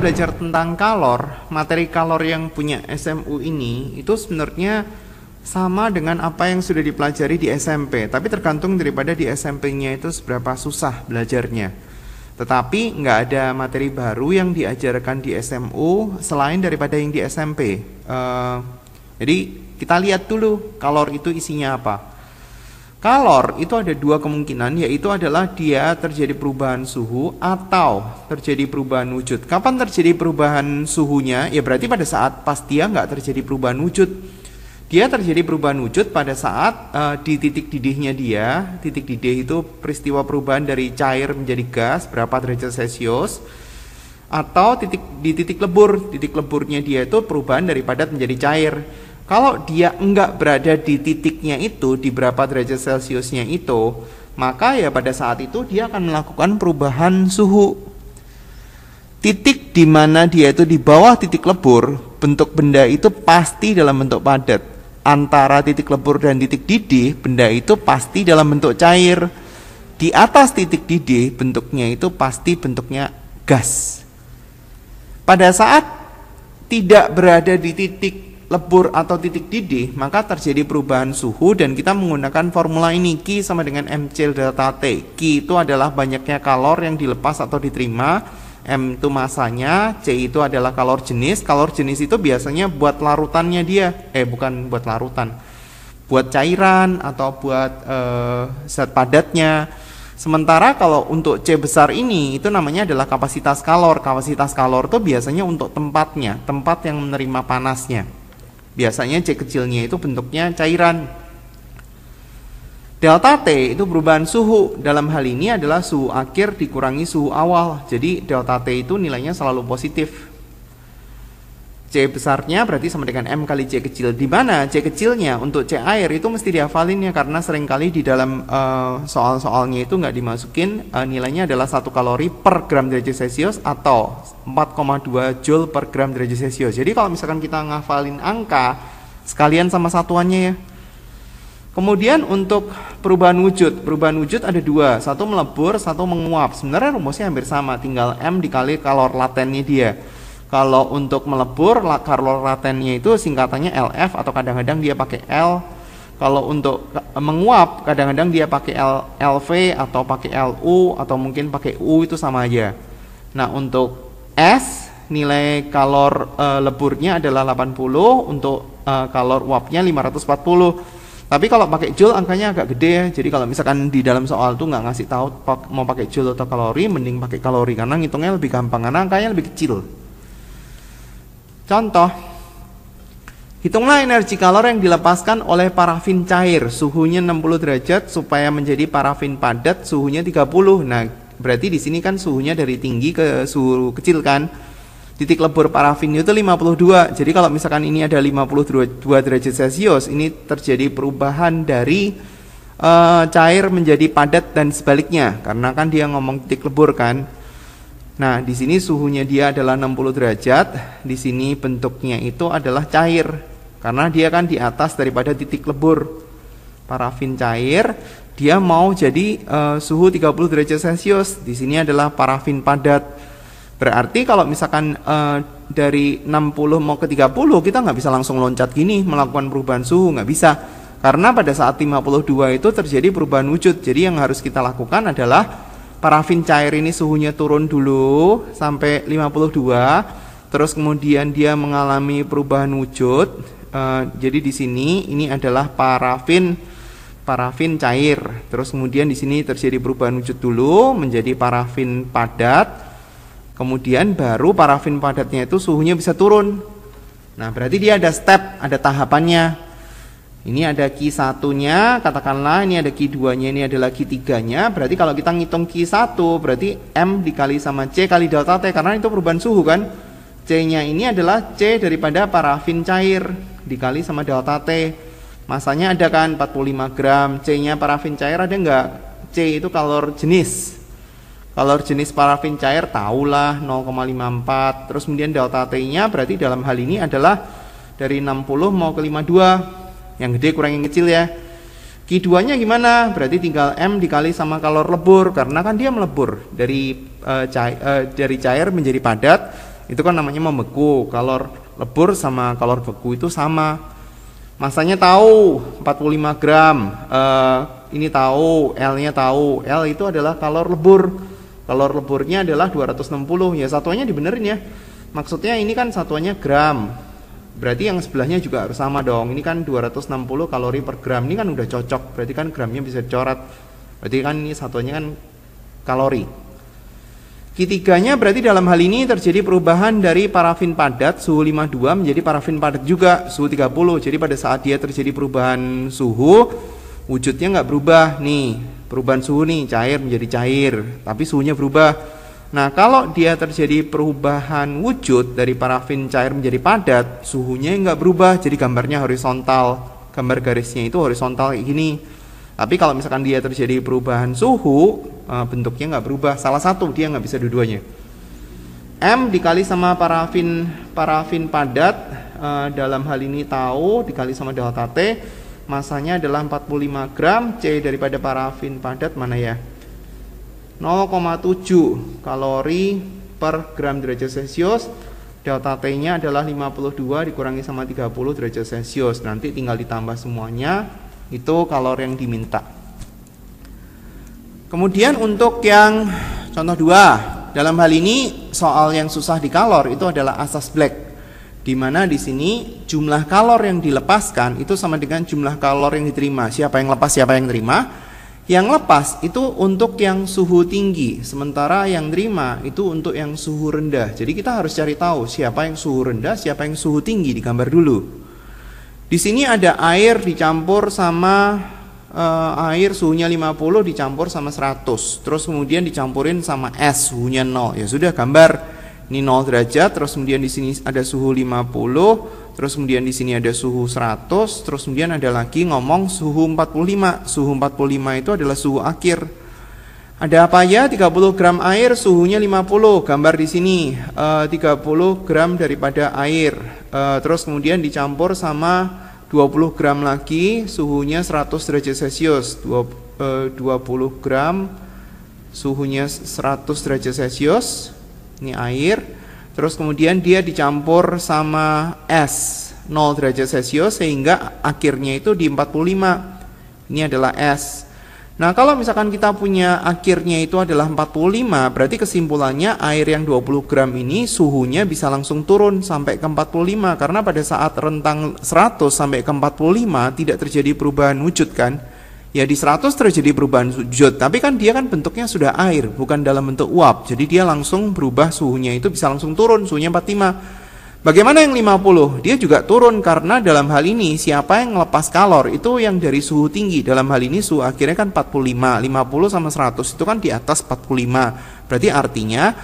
belajar tentang kalor, materi kalor yang punya SMU ini itu sebenarnya sama dengan apa yang sudah dipelajari di SMP, tapi tergantung daripada di SMP-nya itu seberapa susah belajarnya. Tetapi nggak ada materi baru yang diajarkan di SMU selain daripada yang di SMP. Jadi kita lihat dulu kalor itu isinya apa. Kalor itu ada dua kemungkinan, yaitu adalah dia terjadi perubahan suhu atau terjadi perubahan wujud. Kapan terjadi perubahan suhunya? Ya berarti pada saat pas dia nggak terjadi perubahan wujud. Dia terjadi perubahan wujud pada saat di titik didihnya dia. Titik didih itu peristiwa perubahan dari cair menjadi gas berapa derajat Celcius. Atau di titik lebur. Titik leburnya dia itu perubahan dari padat menjadi cair. Kalau dia enggak berada di titiknya itu, di berapa derajat Celciusnya itu, maka ya pada saat itu dia akan melakukan perubahan suhu. Titik di mana dia itu di bawah titik lebur, bentuk benda itu pasti dalam bentuk padat. Antara titik lebur dan titik didih, benda itu pasti dalam bentuk cair. Di atas titik didih, bentuknya itu pasti bentuknya gas. Pada saat tidak berada di titik lebur atau titik didih, maka terjadi perubahan suhu dan kita menggunakan formula ini, Q sama dengan MC delta T. Q itu adalah banyaknya kalor yang dilepas atau diterima, M itu masanya, C itu adalah kalor jenis. Kalor jenis itu biasanya buat larutannya dia, bukan buat larutan, buat cairan atau buat zat padatnya. Sementara kalau untuk C besar ini, itu namanya adalah kapasitas kalor. Kapasitas kalor itu biasanya untuk tempatnya, tempat yang menerima panasnya. Biasanya C kecilnya itu bentuknya cairan. Delta T itu perubahan suhu. Dalam hal ini adalah suhu akhir dikurangi suhu awal. Jadi delta T itu nilainya selalu positif. C besarnya berarti sama dengan M kali C kecil. Di mana C kecilnya untuk C air itu mesti dihafalin ya, karena seringkali di dalam soal-soalnya itu nggak dimasukin nilainya adalah 1 kalori per gram derajat Celcius atau 4,2 joule per gram derajat Celcius. Jadi kalau misalkan kita ngafalin angka sekalian sama satuannya ya. Kemudian untuk perubahan wujud ada dua, satu melebur, satu menguap. Sebenarnya rumusnya hampir sama, tinggal M dikali kalor latennya dia. Kalau untuk melebur, kalor latennya itu singkatannya LF atau kadang-kadang dia pakai L. Kalau untuk menguap, kadang-kadang dia pakai LV atau pakai LU atau mungkin pakai U, itu sama aja. Nah, untuk S, nilai kalor leburnya adalah 80, untuk kalor uapnya 540. Tapi kalau pakai joule angkanya agak gede ya. Jadi kalau misalkan di dalam soal tuh nggak ngasih tahu mau pakai joule atau kalori, mending pakai kalori karena ngitungnya lebih gampang, karena angkanya lebih kecil. Contoh, hitunglah energi kalor yang dilepaskan oleh parafin cair, suhunya 60 derajat supaya menjadi parafin padat suhunya 30. Nah, berarti di sini kan suhunya dari tinggi ke suhu kecil kan. Titik lebur parafin itu 52. Jadi kalau misalkan ini ada 52 derajat Celcius, ini terjadi perubahan dari cair menjadi padat dan sebaliknya, karena kan dia ngomong titik lebur kan. Nah, di sini suhunya dia adalah 60 derajat, di sini bentuknya itu adalah cair, karena dia kan di atas daripada titik lebur. Parafin cair, dia mau jadi suhu 30 derajat Celcius, di sini adalah parafin padat. Berarti kalau misalkan dari 60 mau ke 30, kita nggak bisa langsung loncat gini melakukan perubahan suhu, nggak bisa. Karena pada saat 52 itu terjadi perubahan wujud, jadi yang harus kita lakukan adalah parafin cair ini suhunya turun dulu sampai 52, terus kemudian dia mengalami perubahan wujud. Jadi di sini ini adalah parafin cair. Terus kemudian di sini terjadi perubahan wujud dulu menjadi parafin padat. Kemudian baru parafin padatnya itu suhunya bisa turun. Nah, berarti dia ada step, ada tahapannya. Ini ada Q1-nya, katakanlah ini ada Q2-nya, ini adalah Q3-nya. Berarti kalau kita ngitung Q1, berarti M dikali sama C kali delta T, karena itu perubahan suhu kan. C-nya ini adalah C daripada parafin cair dikali sama delta T. Masanya ada kan 45 gram. C-nya parafin cair ada enggak? C itu kalor jenis. Kalor jenis parafin cair tahulah 0,54. Terus kemudian delta T-nya berarti dalam hal ini adalah dari 60 mau ke 52. Yang gede kurang yang kecil ya. Q2-nya gimana? Berarti tinggal M dikali sama kalor lebur, karena kan dia melebur dari cair menjadi padat. itu kan namanya membeku. Kalor lebur sama kalor beku itu sama. Masanya tahu 45 gram. Ini tahu, L-nya tahu. L itu adalah kalor lebur. Kalor leburnya adalah 260. Ya satuannya dibenerin ya. Maksudnya ini kan satuannya gram. Berarti yang sebelahnya juga harus sama dong. Ini kan 260 kalori per gram. Ini kan udah cocok. Berarti kan gramnya bisa dicoret. Berarti kan ini satuannya kan kalori. Q3-nya berarti dalam hal ini terjadi perubahan dari parafin padat suhu 52 menjadi parafin padat juga suhu 30. Jadi pada saat dia terjadi perubahan suhu, wujudnya nggak berubah nih. Perubahan suhu nih, cair menjadi cair, tapi suhunya berubah. Nah, kalau dia terjadi perubahan wujud dari parafin cair menjadi padat, suhunya nggak berubah, jadi gambarnya horizontal. Gambar garisnya itu horizontal kayak gini. Tapi kalau misalkan dia terjadi perubahan suhu, bentuknya nggak berubah. Salah satu, dia nggak bisa dua-duanya. M dikali sama parafin padat, dalam hal ini tahu, dikali sama delta T, masanya adalah 45 gram, C daripada parafin padat mana ya? 0,7 kalori per gram derajat Celcius. Delta T-nya adalah 52 dikurangi sama 30 derajat Celcius. Nanti tinggal ditambah semuanya, itu kalori yang diminta. Kemudian untuk yang contoh 2, dalam hal ini soal yang susah di kalor itu adalah asas Black, di mana di sini jumlah kalor yang dilepaskan itu sama dengan jumlah kalor yang diterima. Siapa yang lepas, siapa yang terima? Yang lepas itu untuk yang suhu tinggi, sementara yang terima itu untuk yang suhu rendah. Jadi kita harus cari tahu siapa yang suhu rendah, siapa yang suhu tinggi, digambar dulu. Di sini ada air dicampur sama air suhunya 50 dicampur sama 100. Terus kemudian dicampurin sama es suhunya 0. Ya sudah, gambar. Ini 0 derajat, terus kemudian di sini ada suhu 50, terus kemudian di sini ada suhu 100, terus kemudian ada lagi ngomong suhu 45. Suhu 45 itu adalah suhu akhir. Ada apa ya? 30 gram air suhunya 50. Gambar di sini 30 gram daripada air. Terus kemudian dicampur sama 20 gram lagi suhunya 100 derajat Celcius. 20 gram suhunya 100 derajat Celcius. Ini air, terus kemudian dia dicampur sama es 0 derajat Celcius sehingga akhirnya itu di 45. Ini adalah es. Nah, kalau misalkan kita punya akhirnya itu adalah 45, berarti kesimpulannya air yang 20 gram ini suhunya bisa langsung turun sampai ke 45, karena pada saat rentang 100 sampai ke 45 tidak terjadi perubahan wujud kan. Ya di 100 terjadi perubahan wujud, tapi kan dia kan bentuknya sudah air, bukan dalam bentuk uap. Jadi dia langsung berubah suhunya itu bisa langsung turun, suhunya 45. Bagaimana yang 50? Dia juga turun karena dalam hal ini siapa yang melepas kalor itu yang dari suhu tinggi. Dalam hal ini suhu akhirnya kan 45, 50 sama 100 itu kan di atas 45. Berarti artinya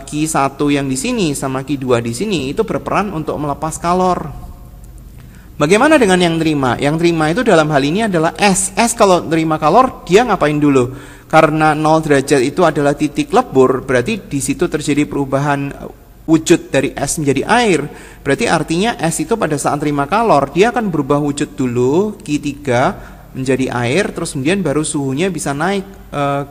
Q1 yang di sini sama Q2 di sini itu berperan untuk melepas kalor. Bagaimana dengan yang terima? Yang terima itu dalam hal ini adalah es. Es kalau terima kalor, dia ngapain dulu? Karena 0 derajat itu adalah titik lebur, berarti di situ terjadi perubahan wujud dari es menjadi air. Berarti artinya es itu pada saat terima kalor, dia akan berubah wujud dulu, Q3 menjadi air, terus kemudian baru suhunya bisa naik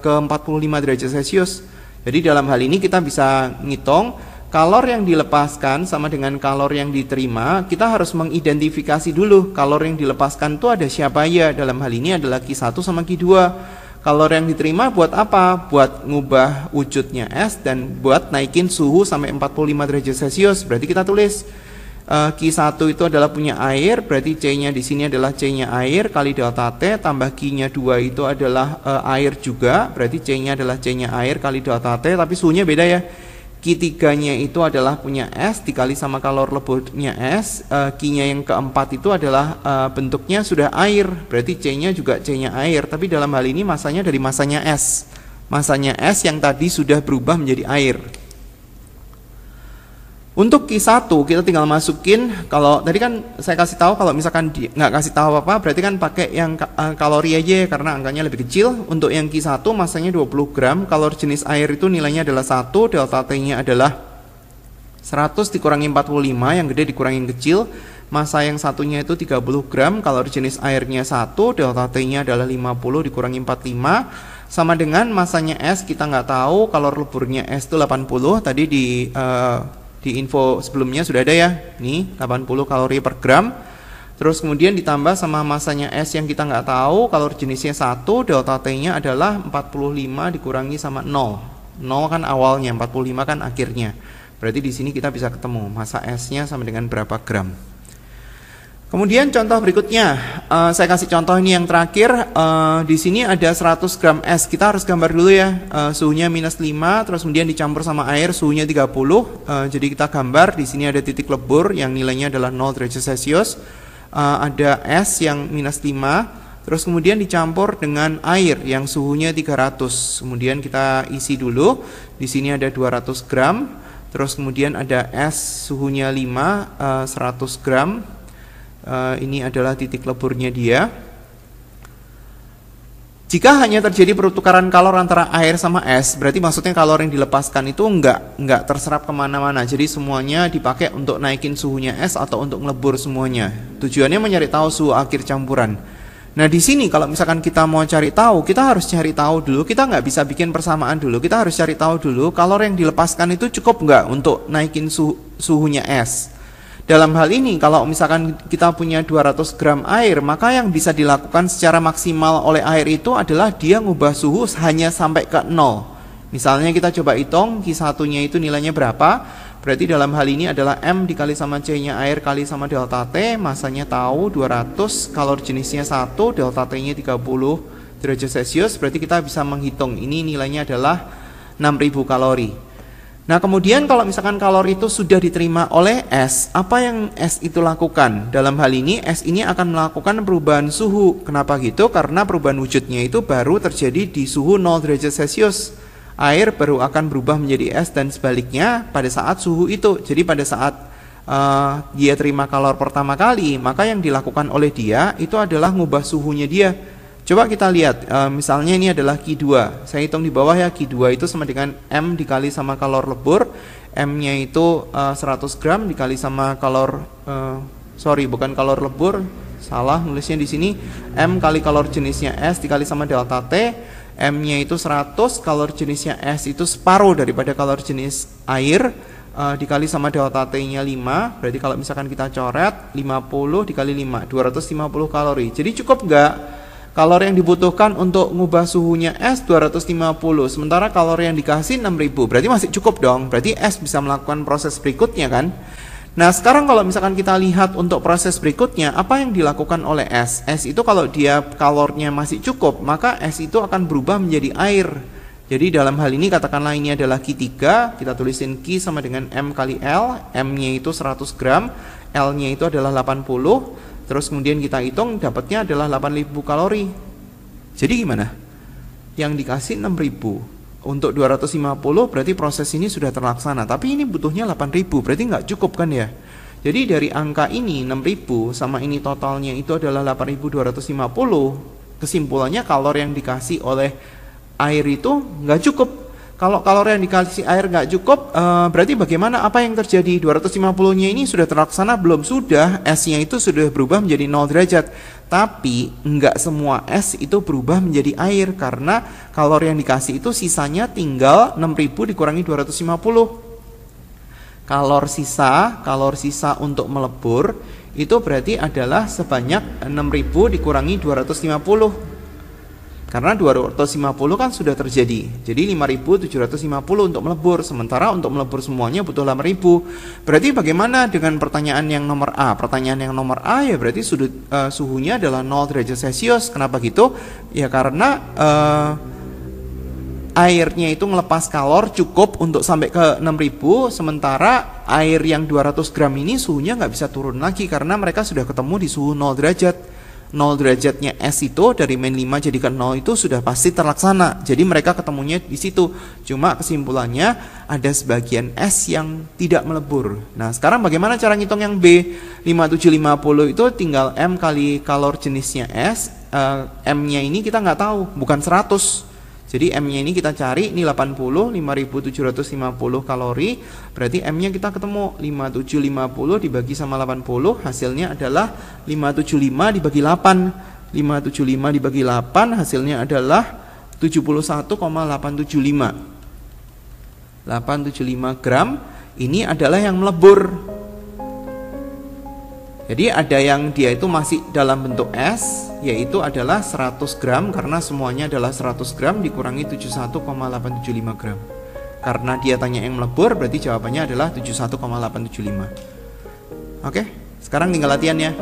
ke 45 derajat Celcius. Jadi dalam hal ini kita bisa ngitung, kalor yang dilepaskan sama dengan kalor yang diterima, kita harus mengidentifikasi dulu kalor yang dilepaskan itu ada siapa ya. Dalam hal ini adalah Q1 sama Q2. Kalor yang diterima buat apa? Buat ngubah wujudnya es dan buat naikin suhu sampai 45 derajat Celcius. Berarti kita tulis Q1 itu adalah punya air, berarti C-nya di sini adalah C-nya air kali delta T, tambah Q-nya 2 itu adalah air juga, berarti C-nya adalah C-nya air kali delta T, tapi suhunya beda ya. Q3-nya itu adalah punya es dikali sama kalor leburnya es. Q-nya yang keempat itu adalah bentuknya sudah air, berarti C-nya juga C-nya air, tapi dalam hal ini masanya dari masanya es. Masanya es yang tadi sudah berubah menjadi air. Untuk Q1 kita tinggal masukin, kalau tadi kan saya kasih tahu kalau misalkan nggak kasih tahu apa-apa berarti kan pakai yang kalori aja karena angkanya lebih kecil. Untuk yang Q1 masanya 20 gram, kalor jenis air itu nilainya adalah 1, delta T-nya adalah 100 dikurangi 45, yang gede dikurangi yang kecil. Massa yang satunya itu 30 gram, kalor jenis airnya 1, delta T-nya adalah 50 dikurangi 45. Sama dengan masanya es kita nggak tahu, kalor leburnya es itu 80, tadi Di info sebelumnya sudah ada ya, nih 80 kalori per gram. Terus kemudian ditambah sama masanya S yang kita nggak tahu, kalori jenisnya 1, delta T-nya adalah 45 dikurangi sama 0. 0 kan awalnya, 45 kan akhirnya. Berarti di sini kita bisa ketemu massa S-nya sama dengan berapa gram. Kemudian contoh berikutnya, saya kasih contoh ini yang terakhir. Di sini ada 100 gram es. Kita harus gambar dulu ya, suhunya minus 5, terus kemudian dicampur sama air, suhunya 30. Jadi kita gambar, di sini ada titik lebur yang nilainya adalah 0 derajat Celcius. Ada es yang minus 5, terus kemudian dicampur dengan air yang suhunya 300. Kemudian kita isi dulu, di sini ada 200 gram, terus kemudian ada es suhunya 5, 100 gram. Ini adalah titik leburnya dia. Jika hanya terjadi pertukaran kalor antara air sama es, berarti maksudnya kalor yang dilepaskan itu nggak terserap kemana-mana. Jadi semuanya dipakai untuk naikin suhunya es atau untuk ngelebur semuanya. Tujuannya mencari tahu suhu akhir campuran. Nah di sini kalau misalkan kita mau cari tahu, kita harus cari tahu dulu. Kita nggak bisa bikin persamaan dulu. Kita harus cari tahu dulu kalor yang dilepaskan itu cukup nggak untuk naikin suhunya es. Dalam hal ini, kalau misalkan kita punya 200 gram air, maka yang bisa dilakukan secara maksimal oleh air itu adalah dia ngubah suhu hanya sampai ke 0. Misalnya kita coba hitung, Q1-nya itu nilainya berapa. Berarti dalam hal ini adalah M dikali sama C-nya air kali sama delta T. Masanya tahu 200, kalori jenisnya 1, delta T-nya 30 derajat Celcius. Berarti kita bisa menghitung, ini nilainya adalah 6000 kalori. Nah kemudian kalau misalkan kalori itu sudah diterima oleh es, apa yang es itu lakukan? Dalam hal ini es ini akan melakukan perubahan suhu. Kenapa gitu? Karena perubahan wujudnya itu baru terjadi di suhu 0 derajat Celcius. Air baru akan berubah menjadi es dan sebaliknya pada saat suhu itu. Jadi pada saat dia terima kalor pertama kali, maka yang dilakukan oleh dia itu adalah ngubah suhunya dia. Coba kita lihat, misalnya ini adalah Q2. Saya hitung di bawah ya, Q2 itu sama dengan M dikali sama kalor lebur. M-nya itu 100 gram dikali sama kalor, bukan kalor lebur, salah nulisnya di sini. M kali kalor jenisnya S dikali sama delta T. M-nya itu 100, kalor jenisnya S itu separuh daripada kalor jenis air. Dikali sama delta T-nya 5. Berarti kalau misalkan kita coret 50 dikali 5, 250 kalori. Jadi cukup nggak? Kalori yang dibutuhkan untuk ngubah suhunya es 250, sementara kalori yang dikasih 6000. Berarti masih cukup dong. Berarti es bisa melakukan proses berikutnya kan. Nah sekarang kalau misalkan kita lihat untuk proses berikutnya, apa yang dilakukan oleh es? Es itu kalau dia kalornya masih cukup, maka es itu akan berubah menjadi air. Jadi dalam hal ini katakanlah ini adalah Q3, kita tulisin Q sama dengan M kali L. M-nya itu 100 gram, L-nya itu adalah 80. Terus kemudian kita hitung dapatnya adalah 8000 kalori. Jadi gimana? Yang dikasih 6000 untuk 250 berarti proses ini sudah terlaksana. Tapi ini butuhnya 8000, berarti nggak cukup kan ya? Jadi dari angka ini 6000 sama ini totalnya itu adalah 8250. Kesimpulannya kalori yang dikasih oleh air itu nggak cukup. Kalau kalori yang dikasih air nggak cukup, berarti bagaimana? Apa yang terjadi? 250-nya ini sudah terlaksana belum? Sudah, S-nya itu sudah berubah menjadi 0 derajat. Tapi nggak semua es itu berubah menjadi air, karena kalori yang dikasih itu sisanya tinggal 6000 dikurangi 250. Kalor sisa untuk melebur itu berarti adalah sebanyak 6000 dikurangi 250. Karena 250 kan sudah terjadi. Jadi 5750 untuk melebur. Sementara untuk melebur semuanya butuh 8000. Berarti bagaimana dengan pertanyaan yang nomor A? Pertanyaan yang nomor A ya berarti suhunya adalah 0 derajat Celcius. Kenapa gitu? Ya karena airnya itu ngelepas kalor cukup untuk sampai ke 6000. Sementara air yang 200 gram ini suhunya nggak bisa turun lagi. Karena mereka sudah ketemu di suhu 0 derajat. 0 derajatnya es itu dari min 5 jadi ke 0 itu sudah pasti terlaksana. Jadi mereka ketemunya di situ. Cuma kesimpulannya ada sebagian es yang tidak melebur. Nah sekarang bagaimana cara ngitung yang B? 5750 itu tinggal M kali kalor jenisnya es. M-nya ini kita nggak tahu, bukan 100. Jadi M-nya ini kita cari, ini 80, 5750 kalori. Berarti M-nya kita ketemu 5750 dibagi sama 80, hasilnya adalah 575 dibagi 8. 575 dibagi 8 hasilnya adalah 71,875. 875 gram Ini adalah yang melebur. Jadi ada yang dia itu masih dalam bentuk es, yaitu adalah 100 gram, karena semuanya adalah 100 gram dikurangi 71,875 gram. Karena dia tanya yang melebur, berarti jawabannya adalah 71,875. Oke, sekarang tinggal latihan ya.